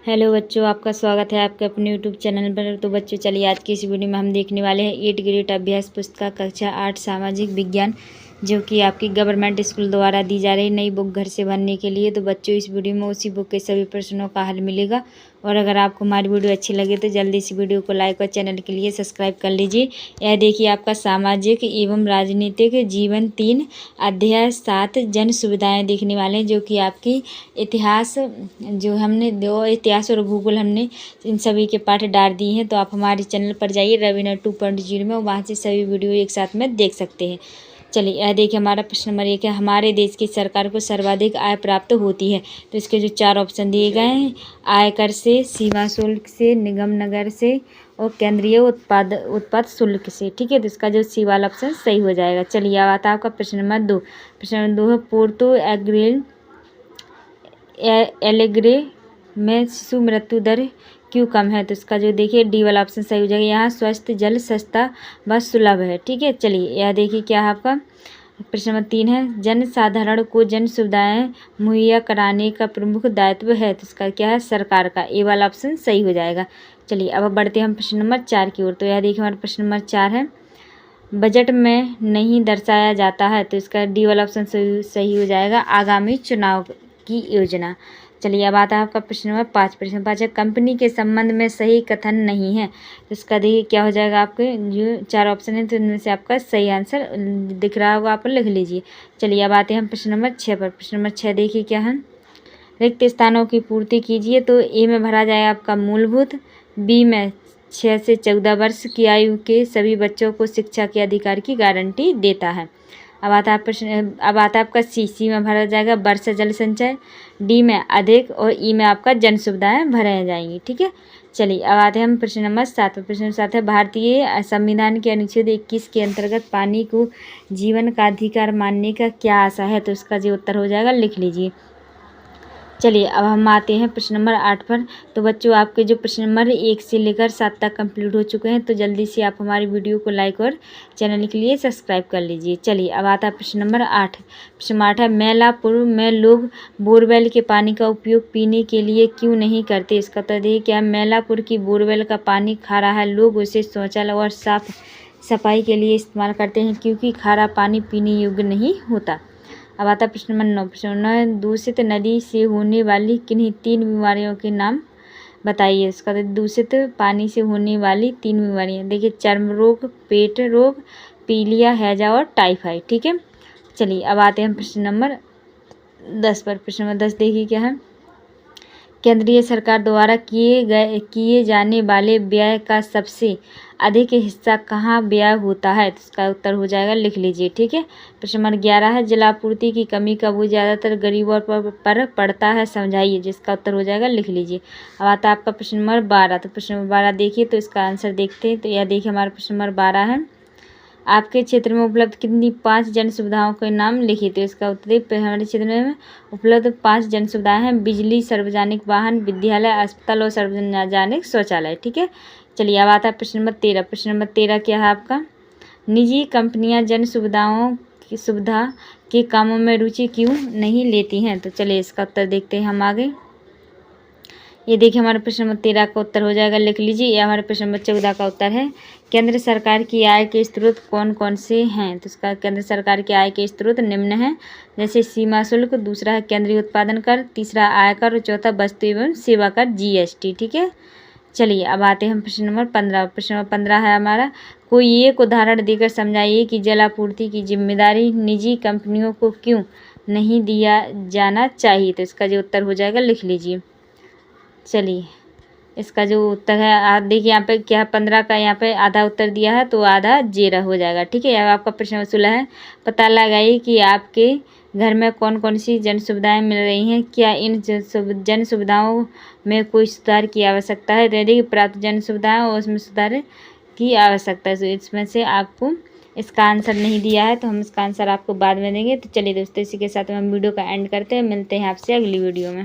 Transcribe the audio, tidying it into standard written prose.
Hello बच्चों, आपका स्वागत है आपके अपने यूट्यूब चैनल पर। तो बच्चों चलिए आज की इस वीडियो में हम देखने वाले हैं 8 ग्रेड अभ्यास पुस्तक कक्षा 8 सामाजिक विज्ञान, जो कि आपकी गवर्नमेंट स्कूल द्वारा दी जा रही नई बुक घर से भरने के लिए। तो बच्चों इस वीडियो में उसी बुक के सभी प्रश्नों का हल मिलेगा। और अगर आपको हमारी वीडियो अच्छी लगे तो जल्दी इस वीडियो को लाइक और चैनल के लिए सब्सक्राइब कर लीजिए। यह देखिए आपका सामाजिक एवं राजनीतिक जीवन 3 अध्याय 7 जन सुविधाएं देखने वाले हैं, जो कि आपकी इतिहास, जो हमने दो इतिहास और भूगोल हमने इन सभी के पाठ डाल दिए हैं। तो आप हमारे चैनल पर जाइए रवीना 2.0 में, वहाँ से सभी वीडियो एक साथ में देख सकते हैं। चलिए यह देखिए हमारा प्रश्न नंबर 1 है, हमारे देश की सरकार को सर्वाधिक आय प्राप्त होती है। तो इसके जो 4 ऑप्शन दिए गए हैं, आयकर से, सीमा शुल्क से, निगम नगर से और केंद्रीय उत्पाद शुल्क से। ठीक है, तो इसका जो सी वाला ऑप्शन सही हो जाएगा। चलिए अब आता है आपका प्रश्न नंबर 2। प्रश्न नंबर 2 है, पोर्टो एलेग्रे में शिशु मृत्यु दर क्यों कम है। तो इसका जो देखिए डी वाला ऑप्शन सही हो जाएगा। यहाँ स्वस्थ जल सस्ता व सुलभ है। ठीक है, चलिए यह देखिए क्या है आपका प्रश्न नंबर 3 है, जन साधारण को जन सुविधाएं मुहैया कराने का प्रमुख दायित्व है। तो इसका क्या है, सरकार का। ए वाला ऑप्शन सही हो जाएगा। चलिए अब बढ़ते हैं हम प्रश्न नंबर 4 की ओर। तो यह देखिए हमारा प्रश्न नंबर 4 है, बजट में नहीं दर्शाया जाता है। तो इसका डी वाला ऑप्शन सही हो जाएगा, आगामी चुनाव की योजना। चलिए अब आता है आपका प्रश्न नंबर 5। प्रश्न 5 है, कंपनी के संबंध में सही कथन नहीं है। तो इसका देखिए क्या हो जाएगा, आपके जो 4 ऑप्शन है तो इनमें से आपका सही आंसर दिख रहा होगा, आप लिख लीजिए। चलिए अब आते हैं हम प्रश्न नंबर 6 पर। प्रश्न नंबर 6 देखिए क्या है, रिक्त स्थानों की पूर्ति कीजिए। तो ए में भरा जाएगा आपका मूलभूत, बी में 6 से 14 वर्ष की आयु के सभी बच्चों को शिक्षा के अधिकार की गारंटी देता है। अब आता है आपका सी में भरा जाएगा वर्षा जल संचय, डी में अधिक और ई में आपका जन सुविधाएं भरे जाएंगी। ठीक है, चलिए अब आते हैं हम प्रश्न नंबर 7 पर। प्रश्न नंबर 7 है, भारतीय संविधान के अनुच्छेद 21 के अंतर्गत पानी को जीवन का अधिकार मानने का क्या आशा है। तो इसका जो उत्तर हो जाएगा लिख लीजिए। चलिए अब हम आते हैं प्रश्न नंबर 8 पर। तो बच्चों आपके जो प्रश्न नंबर 1 से लेकर 7 तक कंप्लीट हो चुके हैं। तो जल्दी से आप हमारी वीडियो को लाइक और चैनल के लिए सब्सक्राइब कर लीजिए। चलिए अब आता है प्रश्न नंबर 8। प्रश्न नंबर 8 है, मैलापुर में लोग बोरवेल के पानी का उपयोग पीने के लिए क्यों नहीं करते। इसका उत्तर देखिए क्या, मैलापुर की बोरवेल का पानी खारा है। लोग उसे शौचालय और साफ सफाई के लिए इस्तेमाल करते हैं, क्योंकि खारा पानी पीने योग्य नहीं होता। अब आता है प्रश्न नंबर 9। प्रश्न नंबर 9, दूषित नदी से होने वाली किन्हीं 3 बीमारियों के नाम बताइए। इसका दूषित पानी से होने वाली 3 बीमारियां देखिए, चर्म रोग, पेट रोग, पीलिया, हैजा और टाइफाइड। ठीक है, चलिए अब आते हैं प्रश्न नंबर 10 पर। प्रश्न नंबर 10 देखिए क्या है, केंद्रीय सरकार द्वारा किए जाने वाले व्यय का सबसे अधिक हिस्सा कहाँ व्यय होता है। तो इसका उत्तर हो जाएगा लिख लीजिए। ठीक है, प्रश्न नंबर 11 है, जलापूर्ति की कमी का वो ज़्यादातर गरीबों पर पड़ता है, समझाइए। जिसका उत्तर हो जाएगा लिख लीजिए। अब आता है आपका प्रश्न नंबर 12। तो प्रश्न नंबर 12 देखिए, तो इसका आंसर देखते हैं। तो यह देखिए हमारा प्रश्न नंबर 12 है, आपके क्षेत्र में उपलब्ध कितनी 5 जन सुविधाओं के नाम लिखिए। तो इसका उत्तर हमारे क्षेत्र में उपलब्ध 5 जन सुविधाएं हैं, बिजली, सार्वजनिक वाहन, विद्यालय, अस्पताल और सार्वजनिक शौचालय। ठीक है, चलिए अब आता है प्रश्न नंबर 13। प्रश्न नंबर 13 क्या है आपका, निजी कंपनियां जन सुविधा के कामों में रुचि क्यों नहीं लेती हैं। तो चलिए इसका उत्तर देखते हैं हम आगे। ये देखिए हमारे प्रश्न नंबर 13 का उत्तर हो जाएगा, लिख लीजिए। ये हमारे प्रश्न नंबर 14 का उत्तर है, केंद्र सरकार की आय के स्रोत कौन कौन से हैं। तो इसका केंद्र सरकार की आय के स्रोत निम्न हैं, जैसे सीमा शुल्क, दूसरा है केंद्रीय उत्पादन कर, तीसरा आयकर और चौथा वस्तु एवं सेवा कर जीएसटी। ठीक है, चलिए अब आते हैं हम प्रश्न नंबर 15। प्रश्न नंबर 15 है हमारा, कोई एक उदाहरण देकर समझाइए कि जलापूर्ति की जिम्मेदारी निजी कंपनियों को क्यों नहीं दिया जाना चाहिए। तो इसका जो उत्तर हो जाएगा लिख लीजिए। चलिए इसका जो उत्तर है, आप देखिए यहाँ पे क्या 15 का यहाँ पे आधा उत्तर दिया है, तो आधा जीरा हो जाएगा। ठीक है, अब आपका प्रश्न नंबर 16 है, पता लगाइए कि आपके घर में कौन कौन सी जन सुविधाएं मिल रही हैं, क्या इन जन सुविधाओं में कोई सुधार की आवश्यकता है। तो देखिए प्राप्त जन सुविधाएं और उसमें सुधार की आवश्यकता है। तो इसमें से आपको इसका आंसर नहीं दिया है, तो हम इसका आंसर आपको बाद में देंगे। तो चलिए दोस्तों, इसी के साथ हम वीडियो का एंड करते हैं, मिलते हैं आपसे अगली वीडियो में।